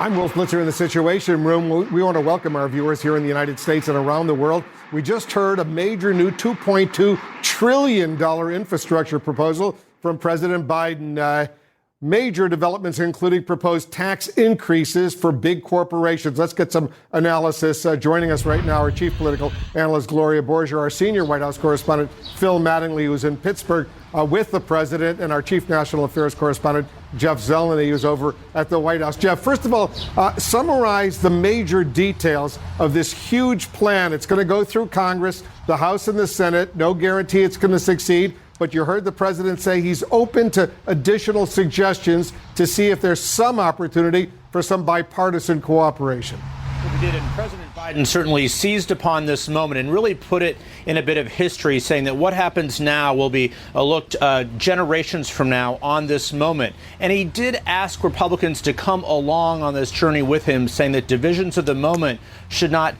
I'm Wolf Blitzer in the Situation Room. We want to welcome our viewers here in the United States and around the world. We just heard a major new $2.2 trillion infrastructure proposal from President Biden. Major developments including proposed tax increases for big corporations. Let's get some analysis. Joining us right now, our chief political analyst, Gloria Borger, our senior White House correspondent, Phil Mattingly, who's in Pittsburgh with the president, and our chief national affairs correspondent, Jeff Zeleny, who's over at the White House. Jeff, first of all, summarize the major details of this huge plan. It's going to go through Congress, the House and the Senate. No guarantee it's going to succeed. But you heard the president say he's open to additional suggestions to see if there's some opportunity for some bipartisan cooperation. We did, and President Biden certainly seized upon this moment and really put it in a bit of history, saying that what happens now will be looked generations from now on this moment. And he did ask Republicans to come along on this journey with him, saying that divisions of the moment should not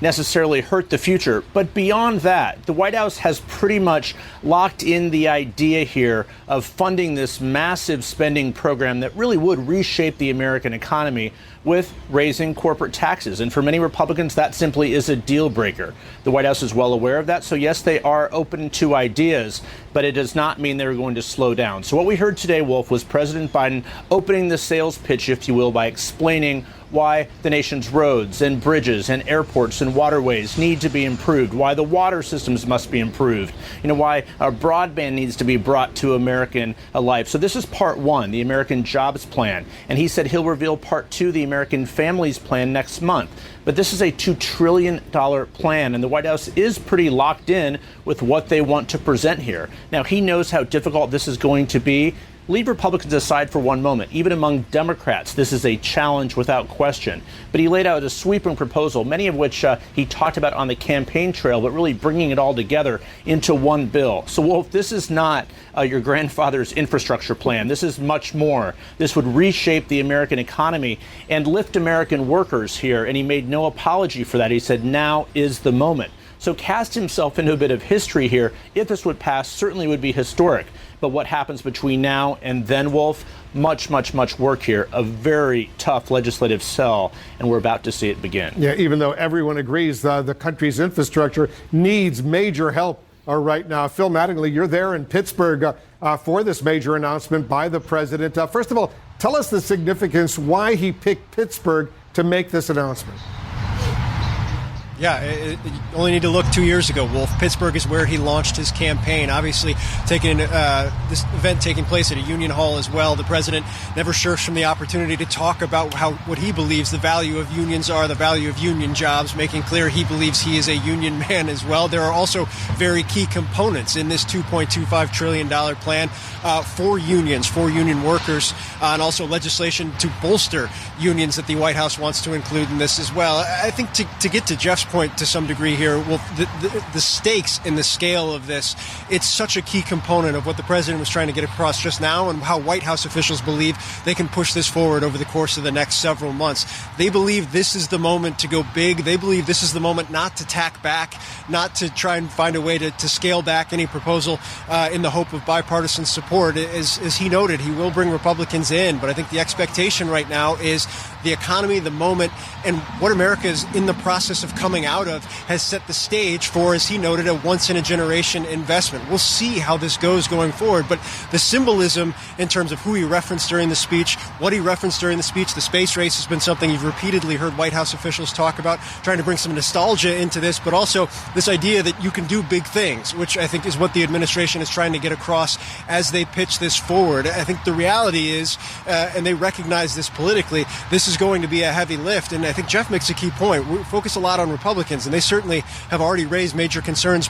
necessarily hurt the future. But beyond that, the White House has pretty much locked in the idea here of funding this massive spending program that really would reshape the American economy with raising corporate taxes. And for many Republicans, that simply is a deal breaker. The White House is well aware of that. So, yes, they are open to ideas, but it does not mean they're going to slow down. So what we heard today, Wolf, was President Biden opening the sales pitch, if you will, by explaining why the nation's roads and bridges and airports and waterways need to be improved, why the water systems must be improved, why broadband needs to be brought to American life. So this is part one, the American Jobs Plan. And he said he'll reveal part two, the American Families Plan, next month. But this is a $2 trillion plan, and the White House is pretty locked in with what they want to present here. Now, he knows how difficult this is going to be. Leave Republicans aside for one moment. Even among Democrats, this is a challenge without question. But he laid out a sweeping proposal, many of which he talked about on the campaign trail, but really bringing it all together into one bill. So, Wolf, this is not your grandfather's infrastructure plan. This is much more. This would reshape the American economy and lift American workers here. And he made no apology for that. He said, now is the moment. So cast himself into a bit of history here. If this would pass, certainly would be historic. But what happens between now and then, Wolf? Much, much, much work here. A very tough legislative sell, and we're about to see it begin. Yeah, even though everyone agrees the country's infrastructure needs major help right now. Phil Mattingly, you're there in Pittsburgh for this major announcement by the president. First of all, tell us the significance, why he picked Pittsburgh to make this announcement. Yeah, you only need to look 2 years ago, Wolf. Pittsburgh is where he launched his campaign. Obviously, this event taking place at a union hall as well. The president never shirks from the opportunity to talk about what he believes the value of unions are, the value of union jobs, making clear he believes he is a union man as well. There are also very key components in this $2.25 trillion plan for unions, for union workers, and also legislation to bolster unions that the White House wants to include in this as well. I think to get to Jeff's point to some degree here, well, the stakes and the scale of this, it's such a key component of what the president was trying to get across just now and how White House officials believe they can push this forward over the course of the next several months. They believe this is the moment to go big. They believe this is the moment not to tack back, not to try and find a way to scale back any proposal in the hope of bipartisan support. As he noted, he will bring Republicans in, but I think the expectation right now is the economy, the moment, and what America is in the process of coming out of has set the stage for, as he noted, a once-in-a-generation investment. We'll see how this goes going forward, but the symbolism in terms of who he referenced during the speech, what he referenced during the speech, the space race has been something you've repeatedly heard White House officials talk about, trying to bring some nostalgia into this, but also this idea that you can do big things, which I think is what the administration is trying to get across as they pitch this forward. I think the reality is, and they recognize this politically, this is going to be a heavy lift, and I think Jeff makes a key point. We focus a lot on Republicans, and they certainly have already raised major concerns,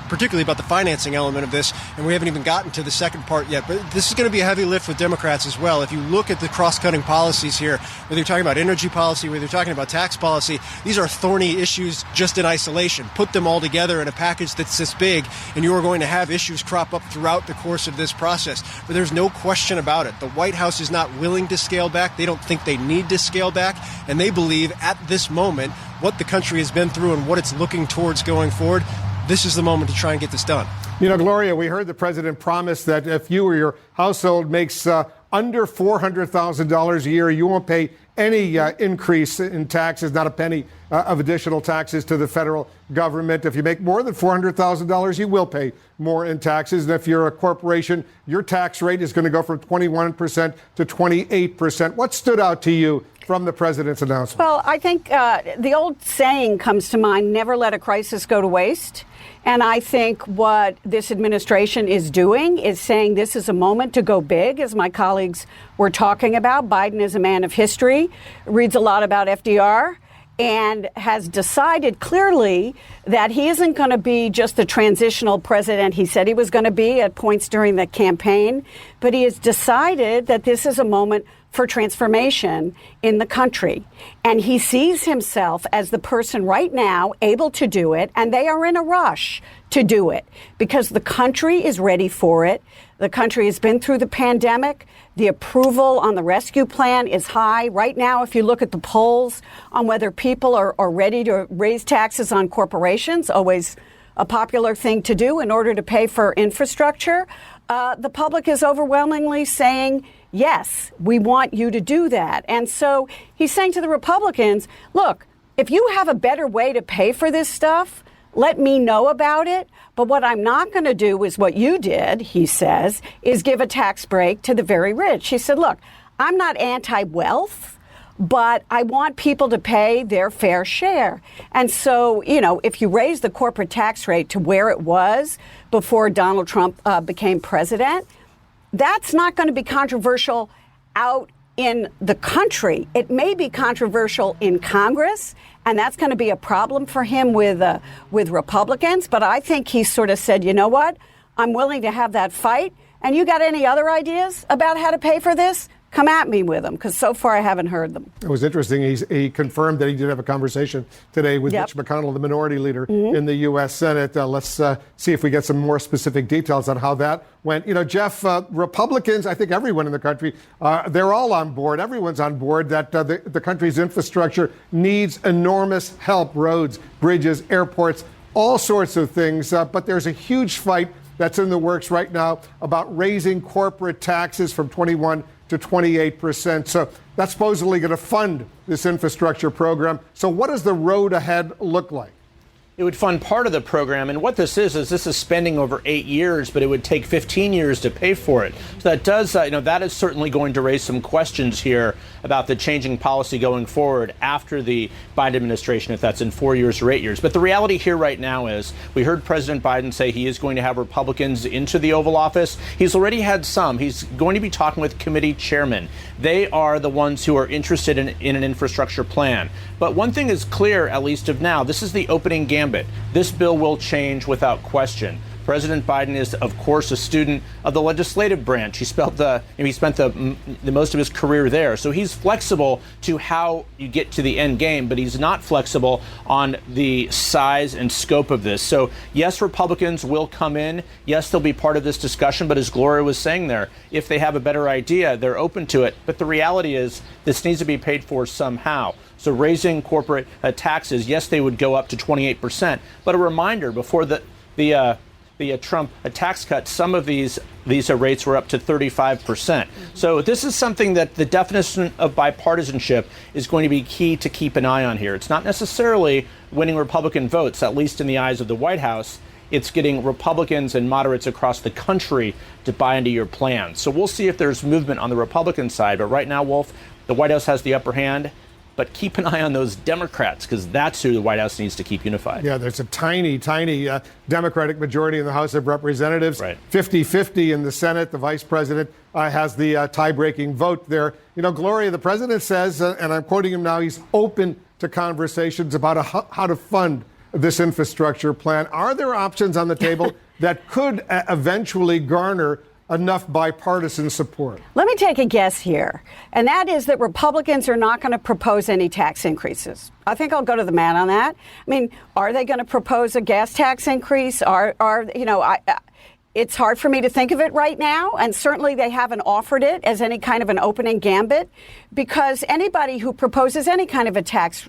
particularly about the financing element of this, and we haven't even gotten to the second part yet. But this is going to be a heavy lift with Democrats as well. If you look at the cross-cutting policies here, whether you're talking about energy policy, whether you're talking about tax policy, these are thorny issues just in isolation. Put them all together in a package that's this big, and you are going to have issues crop up throughout the course of this process. But there's no question about it. The White House is not willing to scale back. They don't think they need to scale back, and they believe at this moment what the country has been through and what it's looking towards going forward, this is the moment to try and get this done. You know, Gloria, we heard the president promise that if you or your household makes under $400,000 a year, you won't pay any increase in taxes, not a penny of additional taxes to the federal government. If you make more than $400,000, you will pay more in taxes. And if you're a corporation, your tax rate is going to go from 21% to 28%. What stood out to you from the president's announcement? Well, I think the old saying comes to mind, never let a crisis go to waste. And I think what this administration is doing is saying this is a moment to go big, as my colleagues were talking about. Biden is a man of history, reads a lot about FDR, and has decided clearly that he isn't going to be just the transitional president he said he was going to be at points during the campaign, but he has decided that this is a moment for transformation in the country. And he sees himself as the person right now able to do it, and they are in a rush to do it because the country is ready for it. The country has been through the pandemic. The approval on the rescue plan is high. Right now, if you look at the polls on whether people are ready to raise taxes on corporations, always a popular thing to do in order to pay for infrastructure, the public is overwhelmingly saying, yes, we want you to do that. And so he's saying to the Republicans, look, if you have a better way to pay for this stuff, let me know about it. But what I'm not going to do is what you did, he says, is give a tax break to the very rich. He said, look, I'm not anti-wealth, but I want people to pay their fair share. And so, you know, if you raise the corporate tax rate to where it was before Donald Trump became president, that's not going to be controversial out in the country. It may be controversial in Congress, and that's going to be a problem for him with Republicans. But I think he sort of said, you know what? I'm willing to have that fight. And you got any other ideas about how to pay for this? Come at me with them, because so far I haven't heard them. It was interesting. He confirmed that he did have a conversation today with Mitch McConnell, the minority leader in the U.S. Senate. Let's see if we get some more specific details on how that went. You know, Jeff, Republicans, I think everyone in the country, they're all on board. Everyone's on board that the country's infrastructure needs enormous help. Roads, bridges, airports, all sorts of things. But there's a huge fight that's in the works right now about raising corporate taxes from 21 to 28%. So that's supposedly going to fund this infrastructure program. So what does the road ahead look like? It would fund part of the program. And what this is spending over 8 years, but it would take 15 years to pay for it. So that does, that is certainly going to raise some questions here about the changing policy going forward after the Biden administration, if that's in 4 years or 8 years. But the reality here right now is we heard President Biden say he is going to have Republicans into the Oval Office. He's already had some. He's going to be talking with committee chairmen. They are the ones who are interested in an infrastructure plan. But one thing is clear, at least of now, this is the opening gambit. This bill will change without question. President Biden is, of course, a student of the legislative branch. He spent the most of his career there. So he's flexible to how you get to the end game, but he's not flexible on the size and scope of this. So, yes, Republicans will come in. Yes, they'll be part of this discussion. But as Gloria was saying there, if they have a better idea, they're open to it. But the reality is this needs to be paid for somehow. So raising corporate taxes, yes, they would go up to 28%. But a reminder, before the Trump tax cut, some of these rates were up to 35%. So this is something that the definition of bipartisanship is going to be key to keep an eye on here. It's not necessarily winning Republican votes, at least in the eyes of the White House. It's getting Republicans and moderates across the country to buy into your plan. So we'll see if there's movement on the Republican side. But right now, Wolf, the White House has the upper hand. But keep an eye on those Democrats, because that's who the White House needs to keep unified. Yeah, there's a tiny Democratic majority in the House of Representatives, right. 50-50 in the Senate. The vice president has the tie-breaking vote there. You know, Gloria, the president says, and I'm quoting him now, he's open to conversations about how to fund this infrastructure plan. Are there options on the table that could eventually garner enough bipartisan support? Let me take a guess here, and that is that Republicans are not going to propose any tax increases. I think I'll go to the mat on that. I mean, are they going to propose a gas tax increase? It's hard for me to think of it right now, and certainly they haven't offered it as any kind of an opening gambit, because anybody who proposes any kind of a tax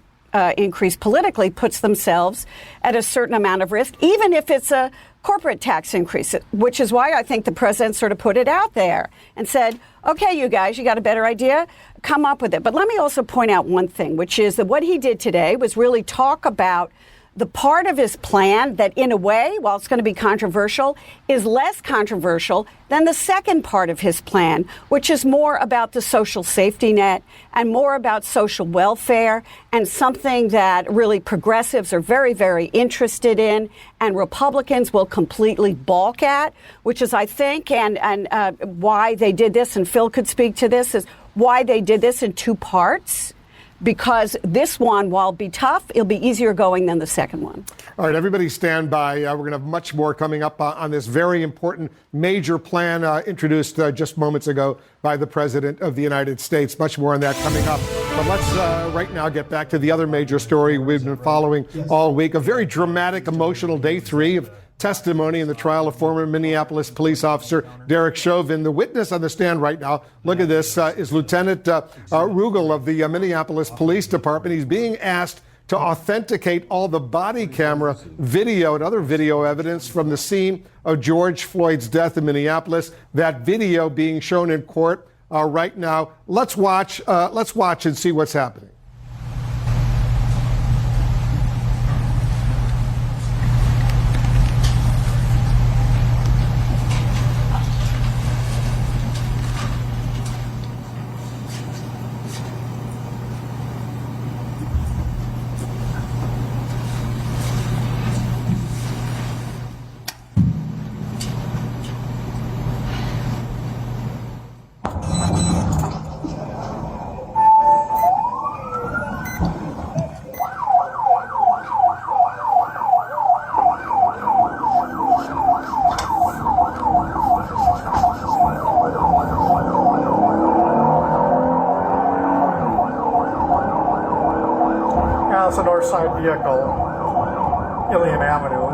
increase politically puts themselves at a certain amount of risk, even if it's a corporate tax increase, which is why I think the president sort of put it out there and said, okay, you guys, you got a better idea? Come up with it. But let me also point out one thing, which is that what he did today was really talk about the part of his plan that, in a way, while it's going to be controversial, is less controversial than the second part of his plan, which is more about the social safety net and more about social welfare, and something that really progressives are very, very interested in and Republicans will completely balk at, which is, I think, and why they did this, and Phil could speak to this, is why they did this in two parts. Because this one, while be tough, it'll be easier going than the second one. All right, everybody stand by. We're going to have much more coming up on this very important major plan introduced just moments ago by the President of the United States. Much more on that coming up. But let's right now get back to the other major story we've been following all week. A very dramatic, emotional day 3 of testimony in the trial of former Minneapolis police officer Derek Chauvin. The witness on the stand right now, look at this, is Lieutenant Rugel of the Minneapolis Police Department. He's being asked to authenticate all the body camera video and other video evidence from the scene of George Floyd's death in Minneapolis. That video being shown in court right now. Let's watch and see what's happening. It's a north side vehicle, Ilion Avenue.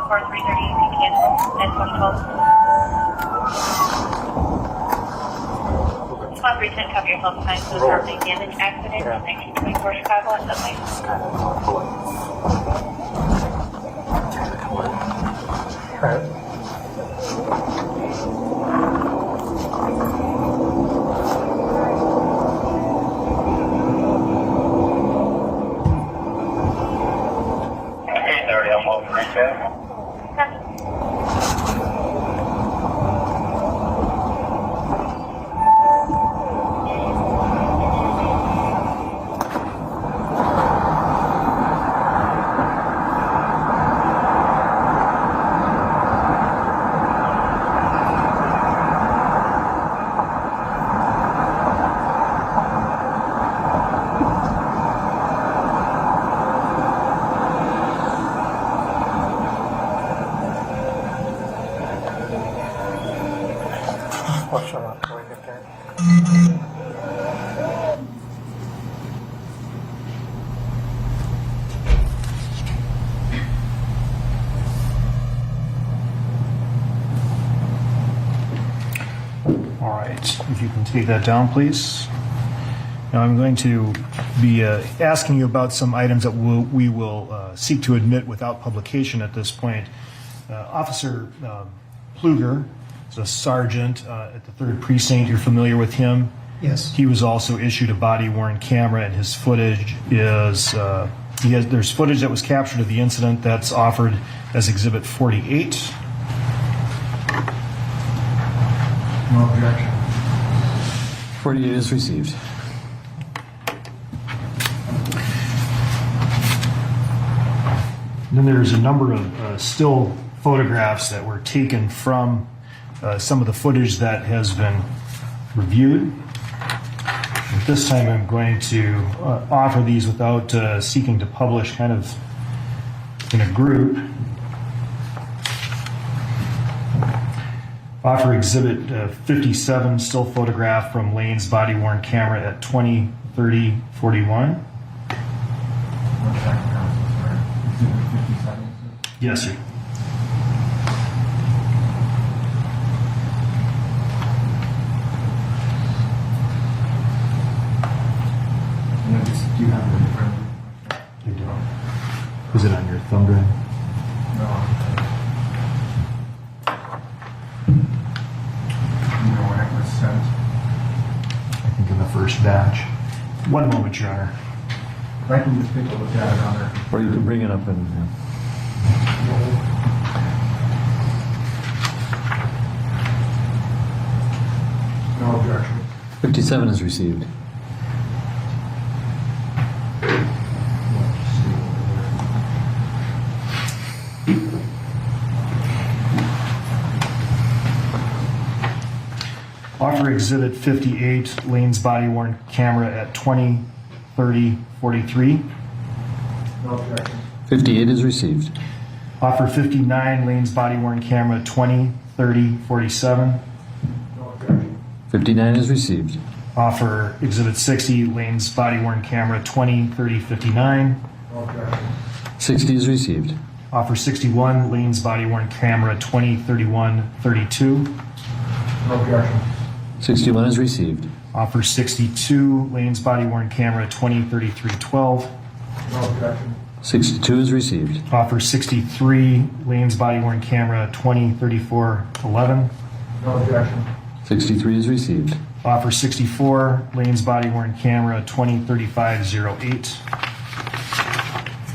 Code 338 can cancel. 912. Squad 310, cover yourself behind the property damage accident in 1924 Chicago at subway. If you can take that down, please. Now I'm going to be asking you about some items that we will seek to admit without publication at this point. Officer Pluger is a sergeant at the 3rd Precinct. You're familiar with him? Yes. He was also issued a body-worn camera, and his footage is, there's footage that was captured of the incident that's offered as Exhibit 48. No objection. 48 is received. Then there's a number of still photographs that were taken from some of the footage that has been reviewed. At this time, I'm going to offer these without seeking to publish, kind of in a group. Offer Exhibit 57, still photograph from Lane's body-worn camera at 20/30/41. Yes, sir. Do you have it in front of you? You don't. Is it on your thumb drive? No. You know when it was sent? I think in the first batch. One moment, Your Honor. I can just take a look at it on there. Or you can bring it up and. No objection. 57 is received. Offer Exhibit 58, Lane's body-worn camera at 20/30/43. No objection. 58 is received. Offer 59, Lane's body-worn camera 20/30/47. No objection. 59 is received. Offer Exhibit 60, Lane's body-worn camera 20/30/59. No objection. 60 is received. Offer 61, Lane's body-worn camera 20/31/32. No objection. 61 is received. Offer 62, Lane's body-worn camera 20/33/12. No objection. 62 is received. Offer 63, Lane's body-worn camera 20/34/11. No objection. 63 is received. Offer 64, Lane's body-worn camera 20/35/08.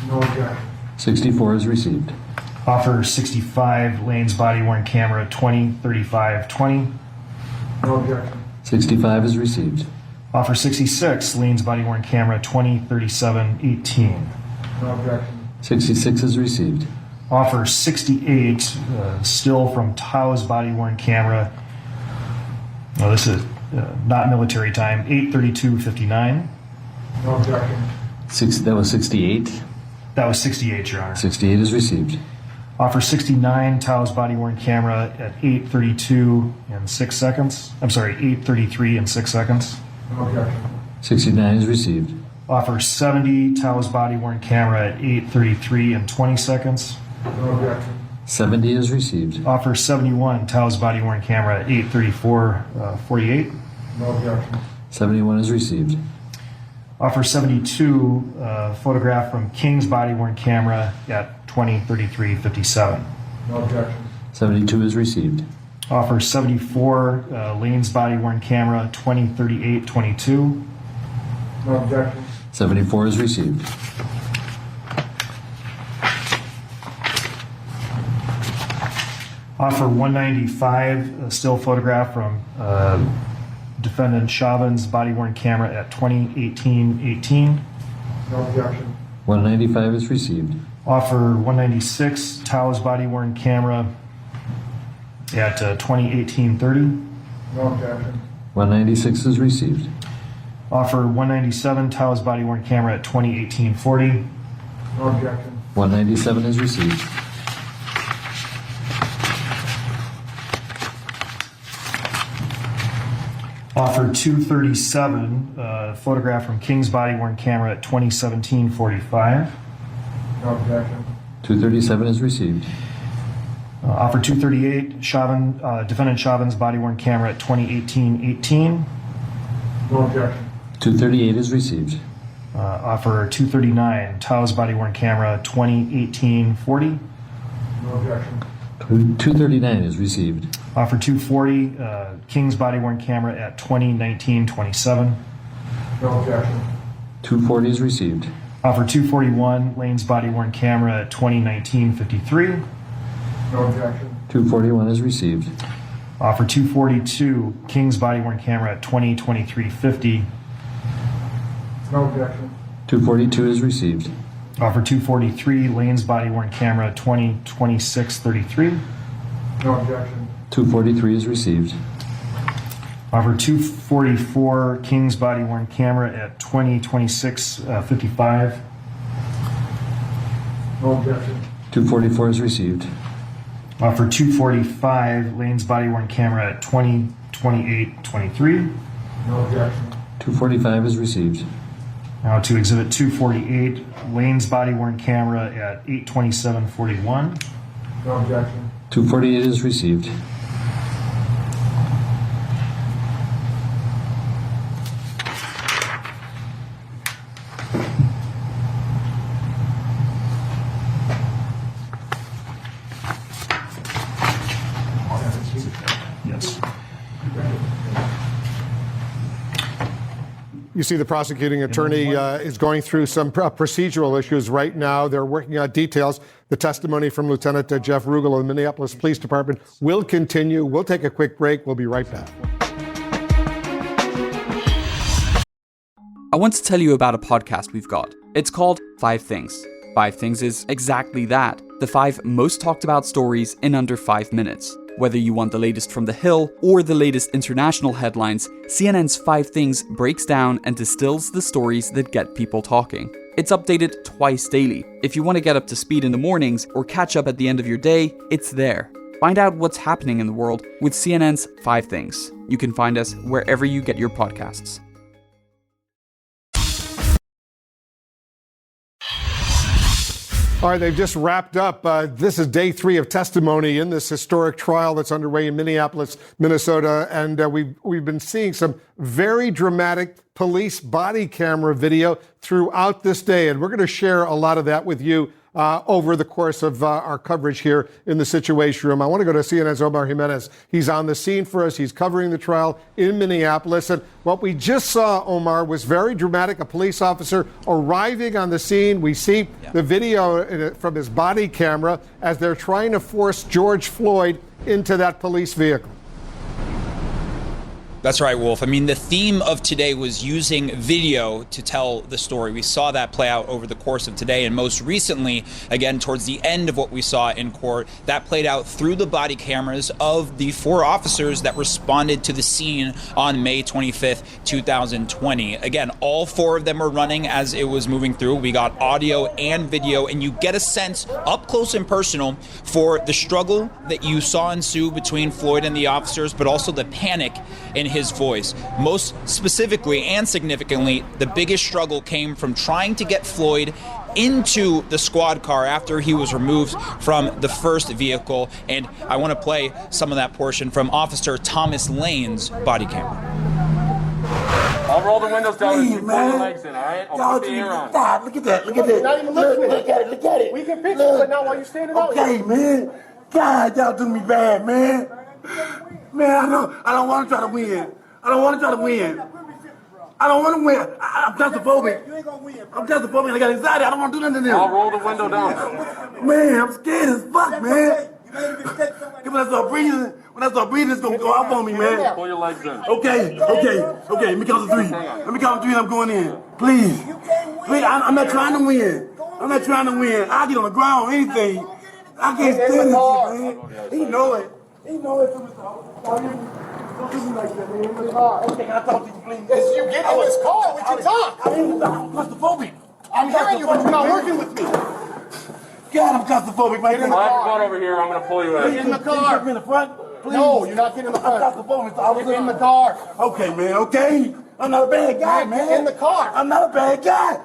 No objection. 64 is received. Offer 65, Lane's body-worn camera 20/35/20. No objection. 65 is received. Offer 66, Lane's body-worn camera 20/37/18. No objection. 66 is received. Offer 68, still from Tao's body-worn camera. No, this is not military time, 8/32/59. No objection. That was 68. That was 68, Your Honor. 68 is received. Offer 69, Tao's body-worn camera at 8:32:06. I'm sorry, 8:33:06. No objection. 69 is received. Offer 70, Tao's body-worn camera at 8:33:20. No objection. 70 is received. Offer 71, Tao's body-worn camera at 8:34:48. No objection. 71 is received. Offer 72, photograph from King's body-worn camera at 20:33:57. No objection. 72 is received. Offer 74, Lane's body-worn camera 20:38:22. No objection. 74 is received. Offer 195, still photograph from defendant Chauvin's body-worn camera at 20:18:18. No objection. 195 is received. Offer 196, Tao's body-worn camera at 20:18:30. No objection. 196 is received. Offer 197, Tao's body-worn camera at 20:18:40. No objection. 197 is received. Offer 237, photograph from King's body-worn camera at 20:17:45. No objection. 237 is received. Offer 238, defendant Chauvin's body-worn camera at 20:18:18. No objection. 238 is received. Offer 239, Tao's body-worn camera 20:18:40. No objection. 239 is received. Offer 240, King's body-worn camera at 20:19:27. No objection. 240 is received. Offer 241, Lane's body-worn camera at 20:19:53. No objection. 241 is received. Offer 242, King's body-worn camera at 20:23:50. No objection. 242 is received. Offer 243, Lane's body-worn camera at 20:26:33. No objection. 243 is received. Offer 244, King's body-worn camera at 20:26:55. No objection. 244 is received. For 245, Lane's body-worn camera at 20:28:23. No objection. 245 is received. Now to exhibit 248, Lane's body-worn camera at 8:27:41. No objection. 248 is received. Yes. You see the prosecuting attorney is going through some procedural issues right now. They're working out details. The testimony from Lieutenant Jeff Rugel of the Minneapolis Police Department will continue. We'll take a quick break. We'll be right back. I want to tell you about a podcast we've got. It's called 5 Things. 5 Things is exactly that. The 5 most talked about stories in under 5 minutes. Whether you want the latest from the Hill or the latest international headlines, CNN's 5 Things breaks down and distills the stories that get people talking. It's updated twice daily. If you want to get up to speed in the mornings or catch up at the end of your day, it's there. Find out what's happening in the world with CNN's 5 Things. You can find us wherever you get your podcasts. All right, they've just wrapped up. This is day 3 of testimony in this historic trial that's underway in Minneapolis, Minnesota. And we've been seeing some very dramatic police body camera video throughout this day. And we're going to share a lot of that with you over the course of our coverage here in the Situation Room. I want to go to CNN's Omar Jimenez. He's on the scene for us. He's covering the trial in Minneapolis. And what we just saw, Omar, was very dramatic. A police officer arriving on the scene. We see the video from his body camera as they're trying to force George Floyd into that police vehicle. That's right, Wolf. I mean, the theme of today was using video to tell the story. We saw that play out over the course of today, and most recently, again, towards the end of what we saw in court, that played out through the body cameras of the 4 officers that responded to the scene on May 25th, 2020. Again, all 4 of them were running as it was moving through. We got audio and video, and you get a sense up close and personal for the struggle that you saw ensue between Floyd and the officers, but also the panic in his voice. Most specifically and significantly, the biggest struggle came from trying to get Floyd into the squad car after he was removed from the first vehicle. And I want to play some of that portion from Officer Thomas Lane's body camera. I'll roll the windows down and you pull your legs in, all right? I'll put the air on. God, look at that, look at that. Not even looking at it. Look at it, look at it. We can fix it, but not while you're standing out here. Okay, man. God, y'all do me bad, man. Man, I don't want to try to win. I don't want to try to win. I don't want to win. I'm claustrophobic. You ain't gonna win. I'm claustrophobic. I got anxiety. I don't want to do nothing to them. I'll roll the window down. Man, I'm scared as fuck, man. When I start breathing, it's gonna go up on me, man. Pull your legs in. Okay. Let me count to 3. Let me count to 3 and I'm going in. Please. Please, I'm not trying to win. I'm not trying to win. I'll get on the ground, anything. I can't stand this shit, man. He know it. He know it from his house. Don't do me like that, man. In the car. Okay, can I talk to you, please? If you get in this car, we can talk. I'm claustrophobic. I'm hearing you, but you're not working with me. God, I'm claustrophobic, man. Get in the car. Come on over here. I'm going to pull you in. Get in the car. Get me in the front. Please. No, you're not getting in the front. I'm claustrophobic, so I was Get in the car. Okay, man, okay. I'm not a bad guy, man. Get in the car. I'm not a bad guy.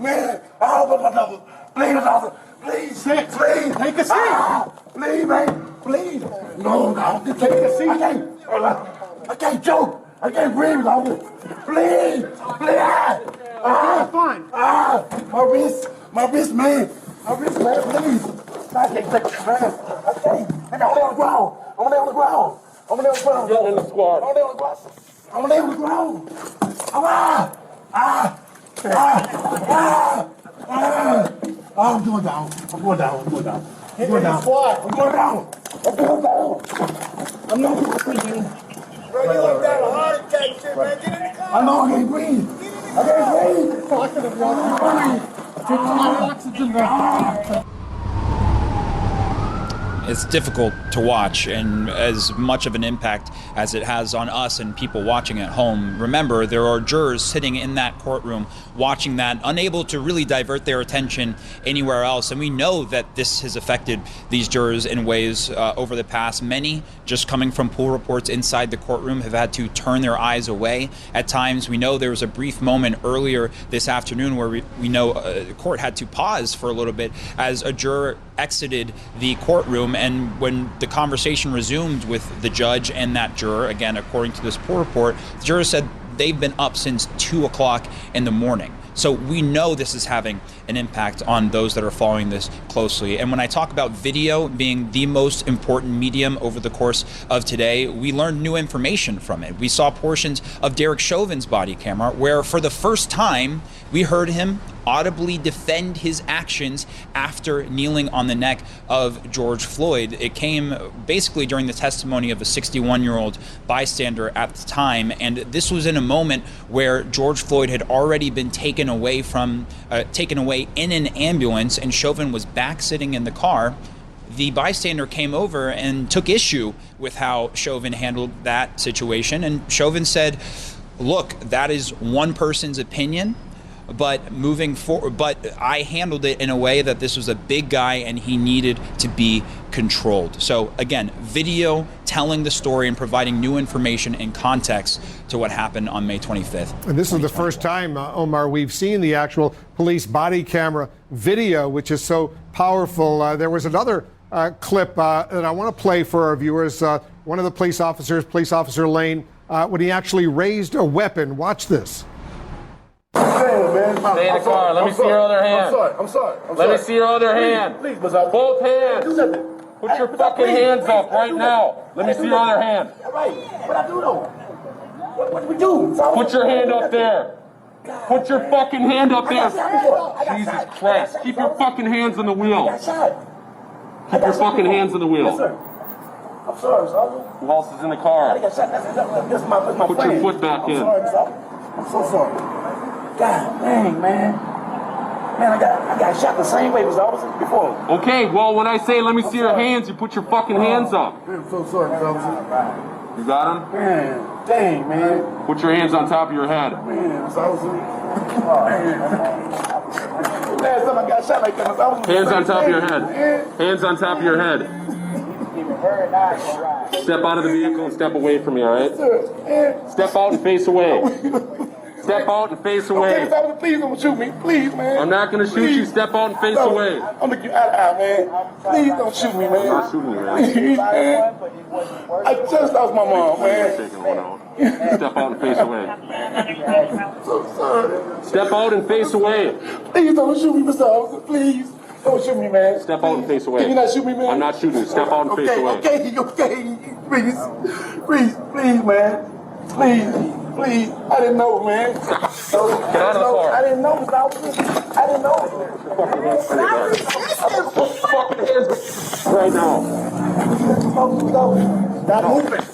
Man. Please, officer. Please. Sit. Please. Take a seat. Please, man. Please. No. Take a seat. I can't choke. I can't breathe, officer. Please. Fine. My wrist, man. Please. I can't take this, man. I got on the ground. I'm on the ground. Get in the squad. I'm on the ground. I'm going down. I'm going down. I'm going down. I'm not breathing. Bro, you look down a heart attack shit, man. Get in the car. I know I can't breathe. it's difficult to watch, and as much of an impact as it has on us and people watching at home. Remember, there are jurors sitting in that courtroom watching that, unable to really divert their attention anywhere else. And we know that this has affected these jurors in ways over the past. Many, just coming from pool reports inside the courtroom, have had to turn their eyes away at times. We know there was a brief moment earlier this afternoon where we know the court had to pause for a little bit as a juror exited the courtroom, and when the conversation resumed with the judge and that juror, again, according to this pool report, the juror said they've been up since 2 o'clock in the morning. So we know this is having an impact on those that are following this closely. And when I talk about video being the most important medium over the course of today, we learned new information from it. We saw portions of Derek Chauvin's body camera where for the first time we heard him audibly defend his actions after kneeling on the neck of George Floyd. It came basically during the testimony of a 61-year-old bystander at the time, and this was in a moment where George Floyd had already been taken away in an ambulance, and Chauvin was back sitting in the car. The bystander came over and took issue with how Chauvin handled that situation, and Chauvin said, "Look, that is one person's opinion, but moving forward, but I handled it in a way that this was a big guy and he needed to be controlled." So again, video telling the story and providing new information and context to what happened on May 25th. And this is the first time, Omar, we've seen the actual police body camera video, which is so powerful. There was another clip that I want to play for our viewers. One of the police officers, Police Officer Lane, when he actually raised a weapon. Watch this. Stay in the car. Let me see your other hand. I'm sorry. Let me see your other hand. Please, both hands. Put your fucking hands up right now. Let me see your other hand. Right. What I do though? What do we do? Put your hand up there. Put your fucking hand up there. Jesus Christ. Keep your fucking hands on the wheel. Keep your fucking hands on the wheel. Yes, sir. I'm sorry, Sergeant. Who else is in the car? This is my Put your foot back in. I'm so sorry. God dang, man. Man, I got shot the same way as officers before. Okay, well, when I say let me see your hands, you put your fucking hands up. I'm so sorry, officer. You got them? Man, dang, man. Put your hands on top of your head. Man, officer. Last time I got shot like that, I was hands on top of your head. Hands on top of your head. Step out of the vehicle and step away from me, all right? Step out and face away. Step out and face away. Okay, please don't shoot me. Please, man. I'm not going to shoot you. Step out and face away. I'm looking out, man. Please don't shoot me, man. I'm not shooting you, man. Please, man. I just lost my mom, man. Taking one out. Step out and face away. So sorry. Step out and face away. Please don't shoot me, Mr. Officer. Please. Don't shoot me, man. Step out and face away. Can you not shoot me, man? I'm not shooting you. Step out and face away. Okay. Please, man. Please. I didn't know, man. Get out of the car. I didn't know, Mr. Officer. I didn't know. Put fucking hands right now. Stop moving.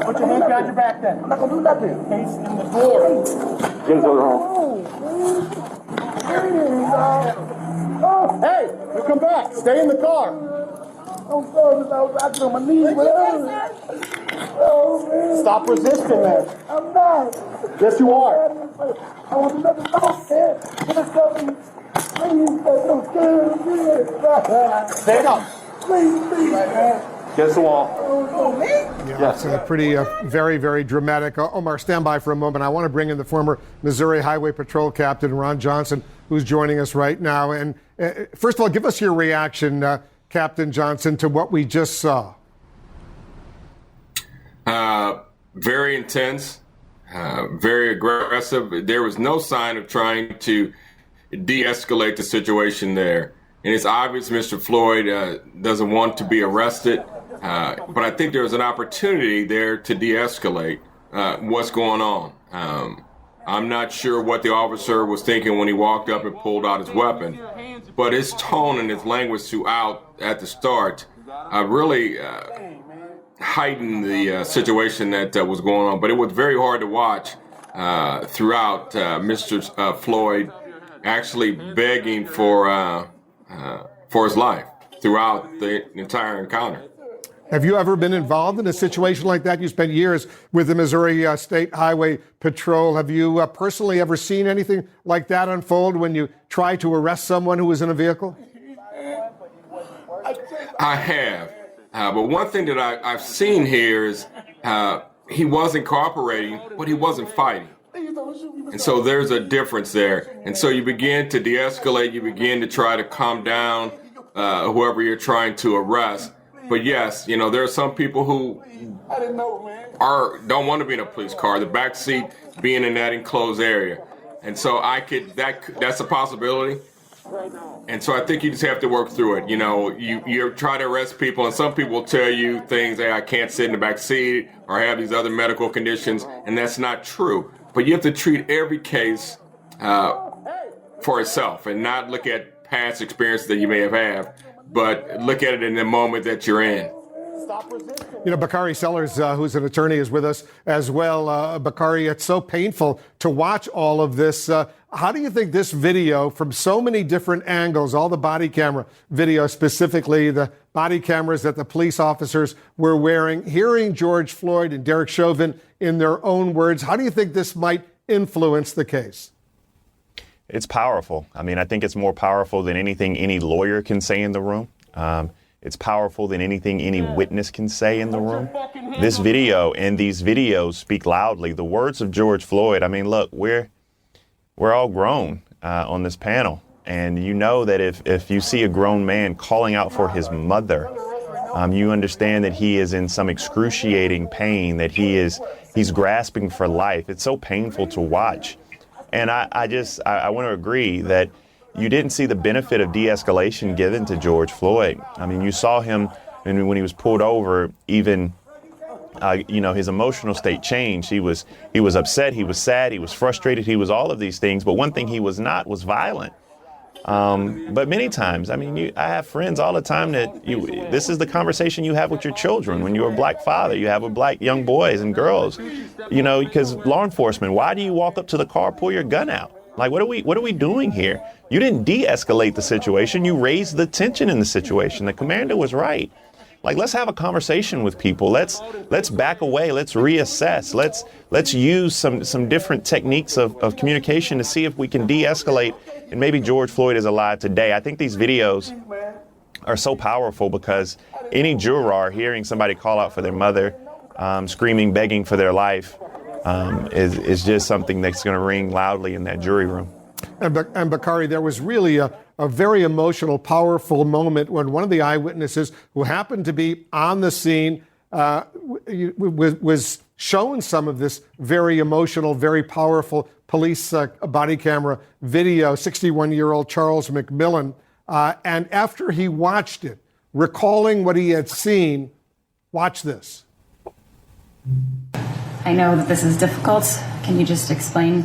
Put your hands behind your back then. I'm not going to do nothing. Face in the door. Hands on Hey, you come back. Stay in the car. I'm sorry, I was on my knees, man. Oh, man. Stop resisting, man. I'm not. Yes, you are. I want to let it go, man. Stand up. Please, man. Against the wall. Yeah, yes. It's pretty, very, very dramatic. Omar, stand by for a moment. I want to bring in the former Missouri Highway Patrol Captain, Ron Johnson, who's joining us right now. And first of all, give us your reaction, Captain Johnson, to what we just saw. Very intense, very aggressive. There was no sign of trying to de-escalate the situation there. And it's obvious Mr. Floyd doesn't want to be arrested, but I think there was an opportunity there to de-escalate what's going on. I'm not sure what the officer was thinking when he walked up and pulled out his weapon, but his tone and his language throughout at the start really heightened the situation that was going on. But it was very hard to watch throughout Mr. Floyd actually begging for his life. throughout the entire encounter. Have you ever been involved in a situation like that? You spent years with the Missouri State Highway Patrol. Have you personally ever seen anything like that unfold when you try to arrest someone who was in a vehicle? I have. But one thing that I've seen here is he wasn't cooperating, but he wasn't fighting. And so there's a difference there. And so you begin to de-escalate, you begin to try to calm down whoever you're trying to arrest. But yes, you know, there are some people who don't want to be in a police car, the back seat being in that enclosed area. And so that's a possibility. And so I think you just have to work through it. You know, you try to arrest people, and some people will tell you things, hey, I can't sit in the back seat or have these other medical conditions, and that's not true. But you have to treat every case for itself and not look at past experiences that you may have had, but look at it in the moment that you're in. You know, Bakari Sellers, who's an attorney, is with us as well. Bakari, it's so painful to watch all of this. How do you think this video, from so many different angles, all the body camera video, specifically the body cameras that the police officers were wearing, hearing George Floyd and Derek Chauvin in their own words, how do you think this might influence the case? It's powerful. I mean, I think it's more powerful than anything any lawyer can say in the room. It's powerful than anything any witness can say in the room. This video and these videos speak loudly. The words of George Floyd, I mean, look, we're all grown on this panel. And you know that if you see a grown man calling out for his mother, you understand that he is in some excruciating pain, that he's grasping for life. It's so painful to watch. And I want to agree that you didn't see the benefit of de-escalation given to George Floyd. I mean, you saw him when he was pulled over, even, his emotional state changed. He was upset, he was sad, he was frustrated, he was all of these things. But one thing he was not was violent. But many times, I mean, I have friends all the time that this is the conversation you have with your children. When you're a black father, you have with black young boys and girls, because law enforcement, why do you walk up to the car, pull your gun out? Like, what are we doing here? You didn't de-escalate the situation. You raised the tension in the situation. The commander was right. Like, let's have a conversation with people. Let's back away. Let's reassess. Let's use some different techniques of communication to see if we can de-escalate. And maybe George Floyd is alive today. I think these videos are so powerful because any juror hearing somebody call out for their mother, screaming, begging for their life, is just something that's going to ring loudly in that jury room. And Bakari, there was really a very emotional, powerful moment when one of the eyewitnesses who happened to be on the scene was shown some of this very emotional, very powerful police body camera video, 61-year-old Charles McMillan. And after he watched it, recalling what he had seen, watch this. I know that this is difficult. Can you just explain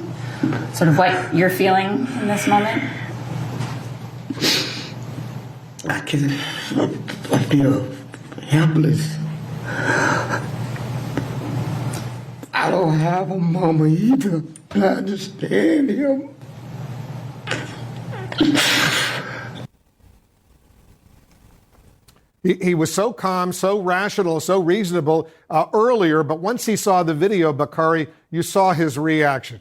sort of what you're feeling in this moment? I feel helpless. I don't have a mama either, but I understand him. He was so calm, so rational, so reasonable earlier, but once he saw the video, Bakari, you saw his reaction.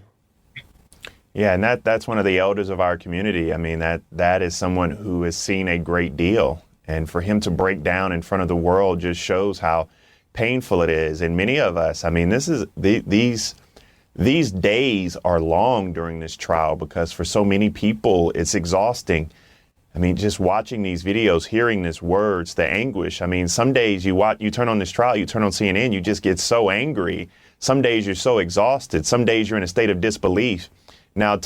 Yeah, and that's one of the elders of our community. I mean, that is someone who has seen a great deal. And for him to break down in front of the world just shows how painful it is. And many of us, I mean, these days are long during this trial because for so many people, it's exhausting. I mean, just watching these videos, hearing these words, the anguish. I mean, some days you turn on this trial, you turn on CNN, you just get so angry. Some days you're so exhausted. Some days you're in a state of disbelief. Now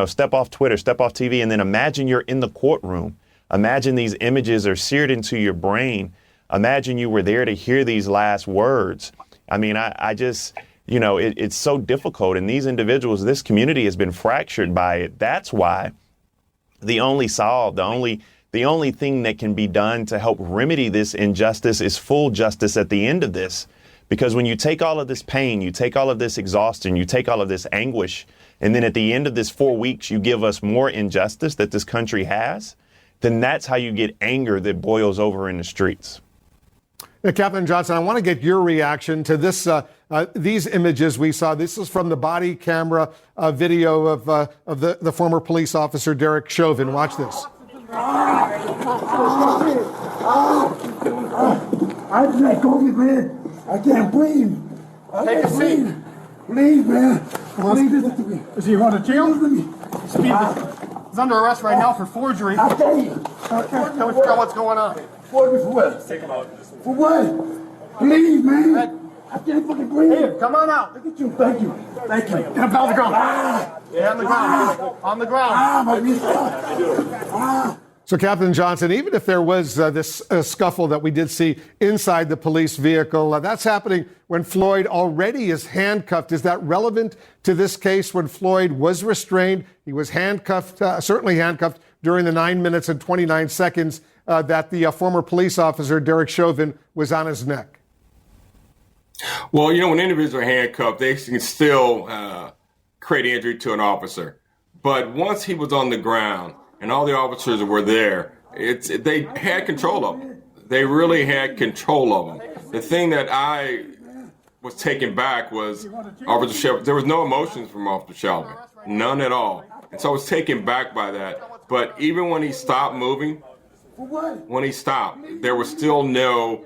step off Twitter, step off TV, and then imagine you're in the courtroom. Imagine these images are seared into your brain. Imagine you were there to hear these last words. I mean, I just, it's so difficult. And these individuals, this community has been fractured by it. That's why the only thing that can be done to help remedy this injustice is full justice at the end of this. Because when you take all of this pain, you take all of this exhaustion, you take all of this anguish, and then at the end of this 4 weeks, you give us more injustice that this country has, then that's how you get anger that boils over in the streets. Now, Captain Johnson, I want to get your reaction to this. These images we saw. This is from the body camera video of the former police officer Derek Chauvin. Watch this. I can't go, man. I can't breathe. Take a seat. Please, man. Please listen to me. Is he going to jail? He's under arrest right now for forgery. I tell you. Tell me what's going on. Forgery for what? Take him out. For what? Please, man. I can't fucking breathe. Here, come on out. Look at you. Thank you. Thank you. Get him on the ground. Get on the ground. On the ground. My wrist. So, Captain Johnson, even if there was this scuffle that we did see inside the police vehicle, that's happening when Floyd already is handcuffed. Is that relevant to this case when Floyd was restrained? He was handcuffed, certainly handcuffed, during the 9 minutes and 29 seconds that the former police officer, Derek Chauvin, was on his neck. Well, when individuals are handcuffed, they can still create injury to an officer. But once he was on the ground, and all the officers were there, they had control of him. They really had control of him. The thing that I was taken back was Officer Chauvin. There was no emotions from Officer Chauvin, none at all. And so I was taken back by that. But even when he stopped moving, there was still no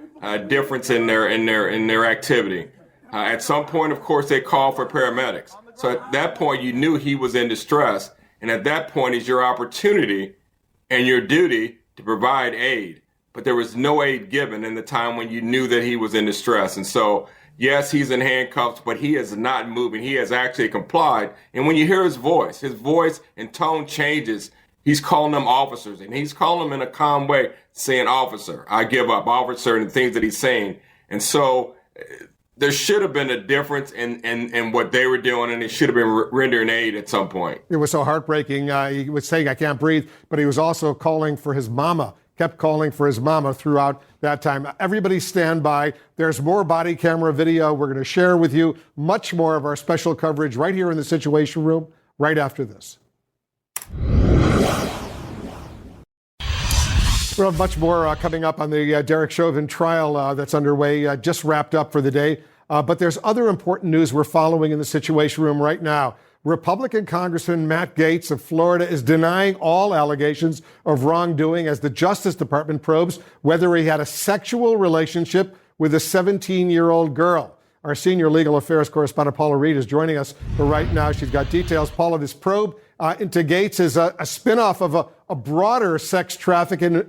difference in their activity. At some point, of course, they called for paramedics. So at that point, you knew he was in distress. And at that point is your opportunity and your duty to provide aid. But there was no aid given in the time when you knew that he was in distress. And so, yes, he's in handcuffs, but he is not moving. He has actually complied. And when you hear his voice and tone changes. He's calling them officers, and he's calling them in a calm way, saying, "Officer, I give up," officer, and the things that he's saying. And so there should have been a difference in what they were doing, and it should have been rendering aid at some point. It was so heartbreaking. He was saying, "I can't breathe," but he was also calling for his mama, kept calling for his mama throughout that time. Everybody stand by. There's more body camera video. We're going to share with you much more of our special coverage right here in the Situation Room right after this. We'll have much more coming up on the Derek Chauvin trial that's underway, just wrapped up for the day. But there's other important news we're following in the Situation Room right now. Republican Congressman Matt Gaetz of Florida is denying all allegations of wrongdoing as the Justice Department probes whether he had a sexual relationship with a 17-year-old girl. Our senior legal affairs correspondent, Paula Reed, is joining us right now. She's got details. Paula, this probe into Gaetz is a spinoff of a broader sex trafficking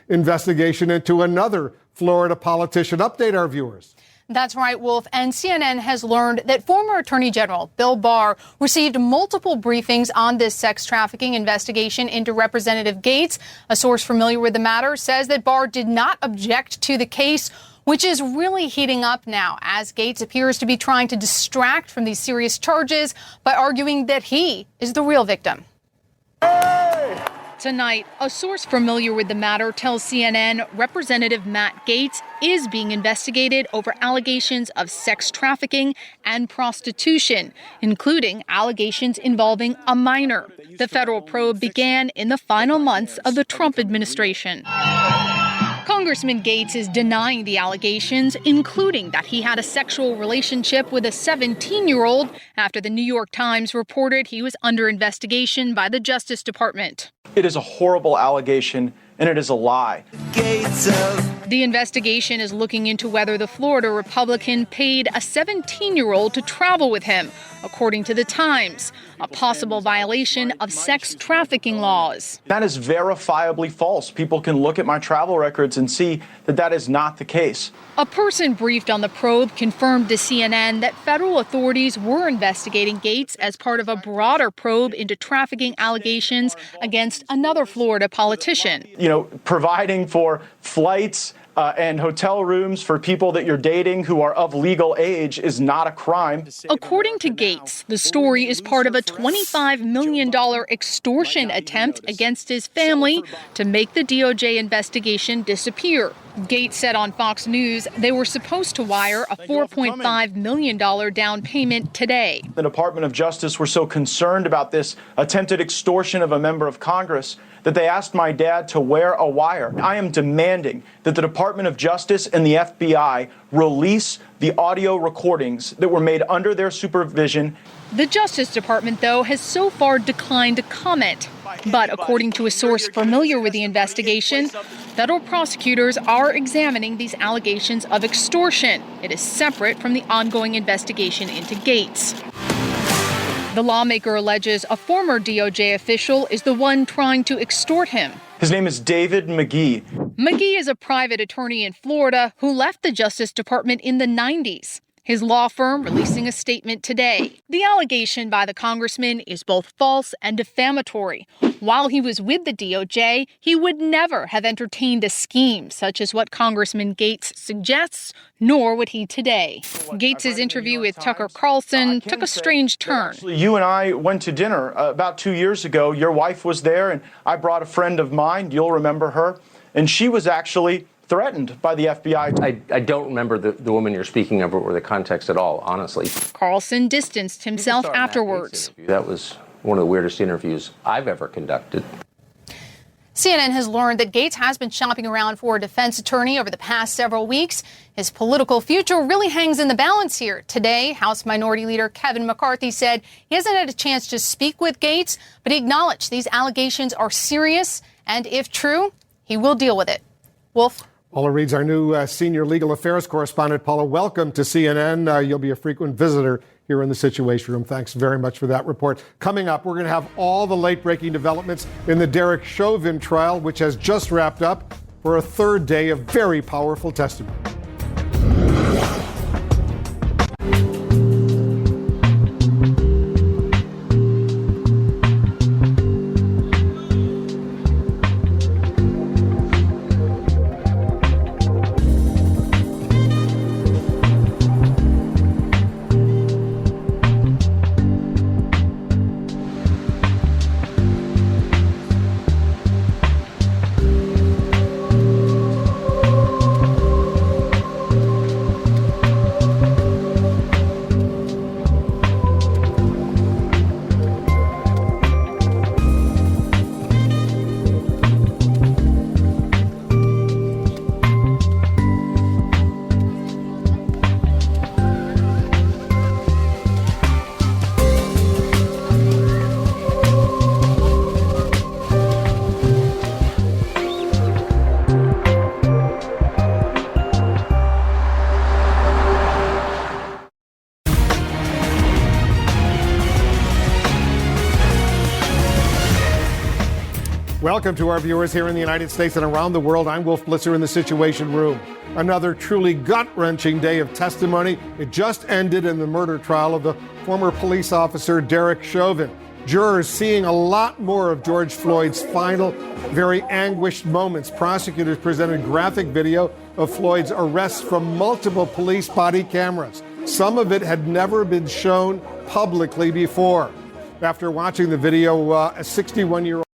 investigation into another Florida politician. Update our viewers. That's right, Wolf. And CNN has learned that former Attorney General Bill Barr received multiple briefings on this sex trafficking investigation into Representative Gaetz. A source familiar with the matter says that Barr did not object to the case, which is really heating up now as Gaetz appears to be trying to distract from these serious charges by arguing that he is the real victim. Hey! Tonight, a source familiar with the matter tells CNN Representative Matt Gaetz is being investigated over allegations of sex trafficking and prostitution, including allegations involving a minor. The federal probe began in the final months of the Trump administration. Congressman Gaetz is denying the allegations, including that he had a sexual relationship with a 17-year-old after the New York Times reported he was under investigation by the Justice Department. It is a horrible allegation, and it is a lie. The investigation is looking into whether the Florida Republican paid a 17-year-old to travel with him, according to the Times, a possible violation of sex trafficking laws. That is verifiably false. People can look at my travel records and see that that is not the case. A person briefed on the probe confirmed to CNN that federal authorities were investigating Gaetz as part of a broader probe into trafficking allegations against another Florida politician. You know, providing for flights and hotel rooms for people that you're dating who are of legal age is not a crime. According to Gaetz, the story is part of a $25 million extortion attempt against his family to make the DOJ investigation disappear. Gaetz said on Fox News they were supposed to wire a $4.5 million down payment today. The Department of Justice were so concerned about this attempted extortion of a member of Congress that they asked my dad to wear a wire. I am demanding that the Department of Justice and the FBI release the audio recordings that were made under their supervision. The Justice Department, though, has so far declined to comment. But according to a source familiar with the investigation, federal prosecutors are examining these allegations of extortion. It is separate from the ongoing investigation into Gates. The lawmaker alleges a former DOJ official is the one trying to extort him. His name is David McGee. McGee is a private attorney in Florida who left the Justice Department in the 90s. His law firm releasing a statement today. The allegation by the congressman is both false and defamatory. While he was with the DOJ, he would never have entertained a scheme such as what Congressman Gates suggests, nor would he today. Gates's interview with Tucker Carlson took a strange turn. You and I went to dinner about 2 years ago. Your wife was there, and I brought a friend of mine. You'll remember her. And she was actually threatened by the FBI. I don't remember the woman you're speaking of or the context at all, honestly. Carlson distanced himself afterwards. That was one of the weirdest interviews I've ever conducted. CNN has learned that Gates has been shopping around for a defense attorney over the past several weeks. His political future really hangs in the balance here. Today, House Minority Leader Kevin McCarthy said he hasn't had a chance to speak with Gates, but he acknowledged these allegations are serious, and if true, he will deal with it. Wolf? Paula Reed's our new senior legal affairs correspondent. Paula, welcome to CNN. You'll be a frequent visitor here in the Situation Room. Thanks very much for that report. Coming up, we're going to have all the late-breaking developments in the Derek Chauvin trial, which has just wrapped up for a third day of very powerful testimony. Welcome to our viewers here in the United States and around the world. I'm Wolf Blitzer in the Situation Room. Another truly gut-wrenching day of testimony. It just ended in the murder trial of the former police officer Derek Chauvin. Jurors seeing a lot more of George Floyd's final, very anguished moments. Prosecutors presented graphic video of Floyd's arrest from multiple police body cameras. Some of it had never been shown publicly before. After watching the video, a 61-year-old